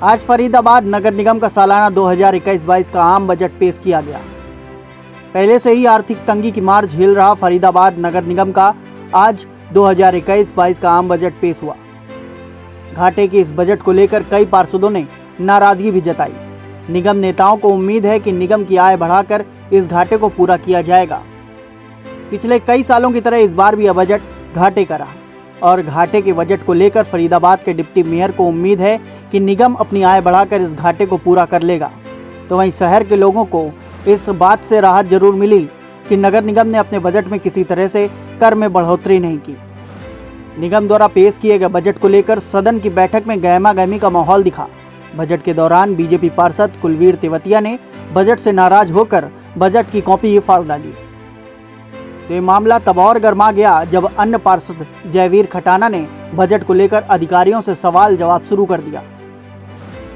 आज फरीदाबाद नगर निगम का सालाना 2021-22 का आम बजट पेश किया गया। पहले से ही आर्थिक तंगी की मार झेल रहा फरीदाबाद नगर निगम का आज 2021-22 का आम बजट पेश हुआ। घाटे के इस बजट को लेकर कई पार्षदों ने नाराजगी भी जताई। निगम नेताओं को उम्मीद है कि निगम की आय बढ़ाकर इस घाटे को पूरा किया जाएगा। पिछले कई सालों की तरह इस बार भी यह बजट घाटे का रहा और घाटे के बजट को लेकर फरीदाबाद के डिप्टी मेयर को उम्मीद है कि निगम अपनी आय बढ़ाकर इस घाटे को पूरा कर लेगा। तो वहीं शहर के लोगों को इस बात से राहत जरूर मिली कि नगर निगम ने अपने बजट में किसी तरह से कर में बढ़ोतरी नहीं की। निगम द्वारा पेश किए गए बजट को लेकर सदन की बैठक में गहमा-गहमी का माहौल दिखा। बजट के दौरान बीजेपी पार्षद कुलवीर तेवतिया ने बजट से नाराज होकर बजट की कॉपी ही फाड़ डाली। तो ये मामला तब और गर्मा गया जब अन्य पार्षद जयवीर खटाना ने बजट को लेकर अधिकारियों से सवाल जवाब शुरू कर दिया।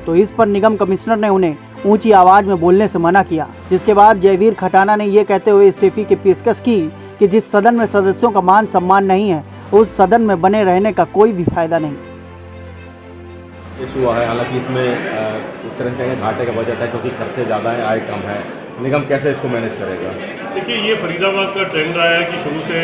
तो इस पर निगम कमिश्नर ने उन्हें ऊंची आवाज में बोलने से मना किया, जिसके बाद जयवीर खटाना ने यह कहते हुए इस्तीफे की पेशकश की कि जिस सदन में सदस्यों का मान सम्मान नहीं है, उस सदन में बने रहने का कोई भी फायदा नहीं। हुआ है, हालांकि इसमें एक तरह से घाटे का बजट है क्योंकि खर्चे ज़्यादा है, आय कम है। निगम कैसे इसको मैनेज करेगा? देखिए, ये फरीदाबाद का ट्रेंड रहा है कि शुरू से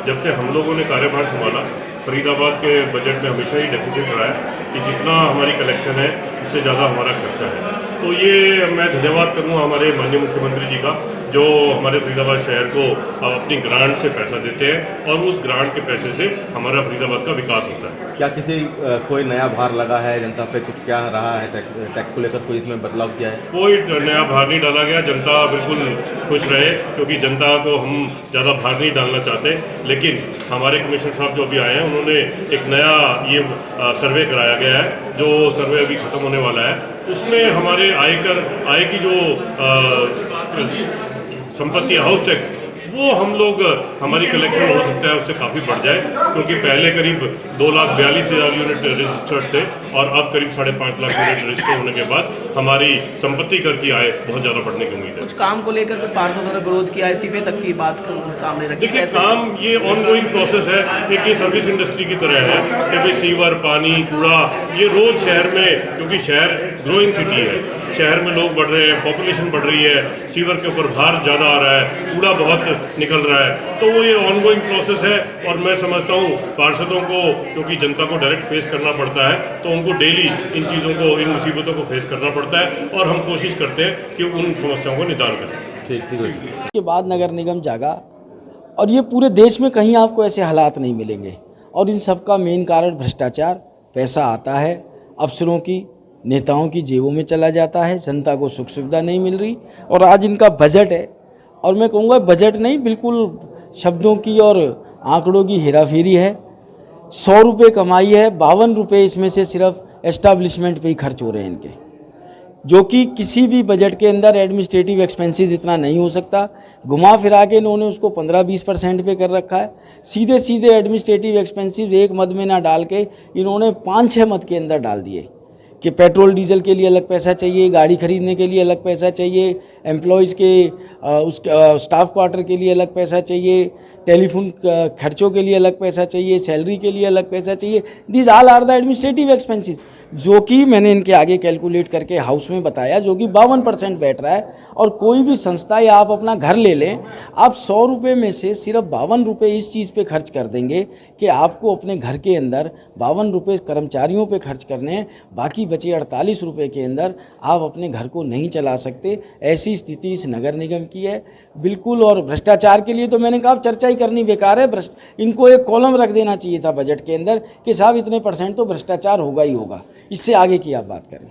जब से हम लोगों ने कार्यभार संभाला, फरीदाबाद के बजट में हमेशा ही डेफिसिट रहा है कि जितना हमारी कलेक्शन है उससे ज़्यादा हमारा खर्चा है। तो ये मैं धन्यवाद करूँगा हमारे माननीय मुख्यमंत्री जी का, जो हमारे फरीदाबाद शहर को अपनी ग्रांट से पैसा देते हैं और उस ग्रांट के पैसे से हमारा फरीदाबाद का विकास होता है। क्या कोई नया भार लगा है जनता पे? कुछ क्या रहा है टैक्स को लेकर? कोई इसमें बदलाव किया है? कोई नया भार नहीं डाला गया। जनता बिल्कुल खुश रहे, क्योंकि जनता को हम ज़्यादा भार नहीं डालना चाहते। लेकिन हमारे कमिश्नर साहब जो अभी आए हैं, उन्होंने एक नया ये सर्वे कराया गया है, जो सर्वे अभी ख़त्म होने वाला है। उसमें हमारे आय की जो संपत्ति हाउस टैक्स, वो हम लोग हमारी कलेक्शन हो सकता है उससे काफ़ी बढ़ जाए, क्योंकि पहले करीब 2,42,000 यूनिट रजिस्टर्ड थे और अब करीब 5.5 लाख यूनिट रजिस्टर होने के बाद हमारी संपत्ति कर की आय बहुत ज़्यादा बढ़ने की उम्मीद है। कुछ काम को लेकर कुछ पार्षदों ने विरोध किया, इस्तीफे तक की बात सामने रखी। देखिए, काम ये ऑनगोइंग प्रोसेस है। एक ये सर्विस इंडस्ट्री की तरह है कि भाई सीवर, पानी, कूड़ा, ये रोज शहर में, क्योंकि शहर ग्रोइंग सिटी है, शहर में लोग बढ़ रहे हैं, पॉपुलेशन बढ़ रही है, सीवर के ऊपर भार ज़्यादा आ रहा है, कूड़ा बहुत निकल रहा है, तो वो ये ऑनगोइंग प्रोसेस है। और मैं समझता हूँ पार्षदों को, क्योंकि जनता को डायरेक्ट फेस करना पड़ता है, तो उनको डेली इन चीज़ों को, इन मुसीबतों को फेस करना पड़ता है और हम कोशिश करते हैं कि उन समस्याओं को निदान करें। ठीक है। के बाद नगर निगम जागा और ये पूरे देश में कहीं आपको ऐसे हालात नहीं मिलेंगे और इन सब का मेन कारण भ्रष्टाचार। पैसा आता है, अफसरों की, नेताओं की जेबों में चला जाता है, जनता को सुख सुविधा नहीं मिल रही। और आज इनका बजट है, और मैं कहूँगा बजट नहीं, बिल्कुल शब्दों की और आंकड़ों की हेराफेरी है। 100 रुपये कमाई है, 52 रुपये इसमें से सिर्फ एस्टैब्लिशमेंट पे ही खर्च हो रहे हैं इनके, जो कि किसी भी बजट के अंदर एडमिनिस्ट्रेटिव एक्सपेंसेस इतना नहीं हो सकता। घुमा फिरा के इन्होंने उसको 15-20% पे कर रखा है। सीधे सीधे एडमिनिस्ट्रेटिव एक्सपेंसेस एक मद में ना डाल के इन्होंने 5-6 मद के अंदर डाल दिए कि पेट्रोल डीजल के लिए अलग पैसा चाहिए, गाड़ी खरीदने के लिए अलग पैसा चाहिए, एम्प्लॉयज़ के स्टाफ क्वार्टर के लिए अलग पैसा चाहिए, टेलीफोन खर्चों के लिए अलग पैसा चाहिए, सैलरी के लिए अलग पैसा चाहिए। This all are the administrative expenses, जो कि मैंने इनके आगे कैलकुलेट करके हाउस में बताया, जो कि 52% बैठ रहा है। और कोई भी संस्था या आप अपना घर ले लें, आप 100 रुपये में से सिर्फ 52 रुपये इस चीज़ पे खर्च कर देंगे कि आपको अपने घर के अंदर 52 रुपये कर्मचारियों पे खर्च करने हैं, बाकी बचे 48 रुपये के अंदर आप अपने घर को नहीं चला सकते। ऐसी स्थिति इस नगर निगम की है बिल्कुल। और भ्रष्टाचार के लिए तो मैंने कहा चर्चा ही करनी बेकार है। इनको एक कॉलम रख देना चाहिए था बजट के अंदर कि साहब इतने % तो भ्रष्टाचार होगा ही होगा। इससे आगे की आप बात करें।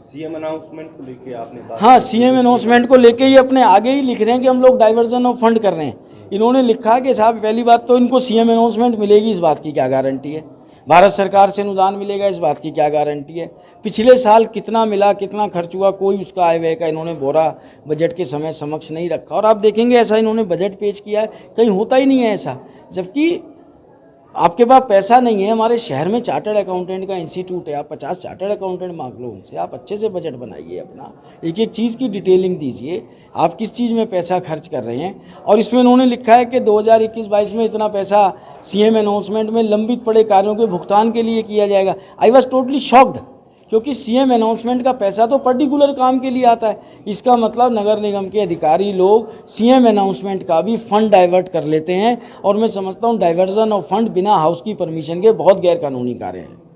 सीएम अनाउंसमेंट को लेके आपने बात? हाँ, सीएम अनाउंसमेंट को लेके ये अपने आगे ही लिख रहे हैं कि हम लोग डाइवर्जन ऑफ फंड कर रहे हैं। इन्होंने लिखा कि साहब पहली बात तो इनको सीएम अनाउंसमेंट मिलेगी, इस बात की क्या गारंटी है? भारत सरकार से अनुदान मिलेगा, इस बात की क्या गारंटी है? पिछले साल कितना मिला, कितना खर्च हुआ, कोई उसका आय व्यय का इन्होंने बोरा बजट के समय समक्ष नहीं रखा। और आप देखेंगे ऐसा इन्होंने बजट पेश किया है, कहीं होता ही नहीं है ऐसा। जबकि आपके पास पैसा नहीं है। हमारे शहर में चार्टर्ड अकाउंटेंट का इंस्टीट्यूट है, आप 50 चार्टर्ड अकाउंटेंट मांग लो उनसे, आप अच्छे से बजट बनाइए अपना, एक एक चीज़ की डिटेलिंग दीजिए, आप किस चीज़ में पैसा खर्च कर रहे हैं। और इसमें उन्होंने लिखा है कि 2021-22 में इतना पैसा सीएम अनाउंसमेंट में लंबित पड़े कार्यों के भुगतान के लिए किया जाएगा। आई वॉज टोटली शॉक्ड क्योंकि सीएम अनाउंसमेंट का पैसा तो पर्टिकुलर काम के लिए आता है। इसका मतलब नगर निगम के अधिकारी लोग सीएम अनाउंसमेंट का भी फंड डाइवर्ट कर लेते हैं और मैं समझता हूँ डाइवर्जन ऑफ फंड बिना हाउस की परमिशन के बहुत गैरकानूनी कार्य है।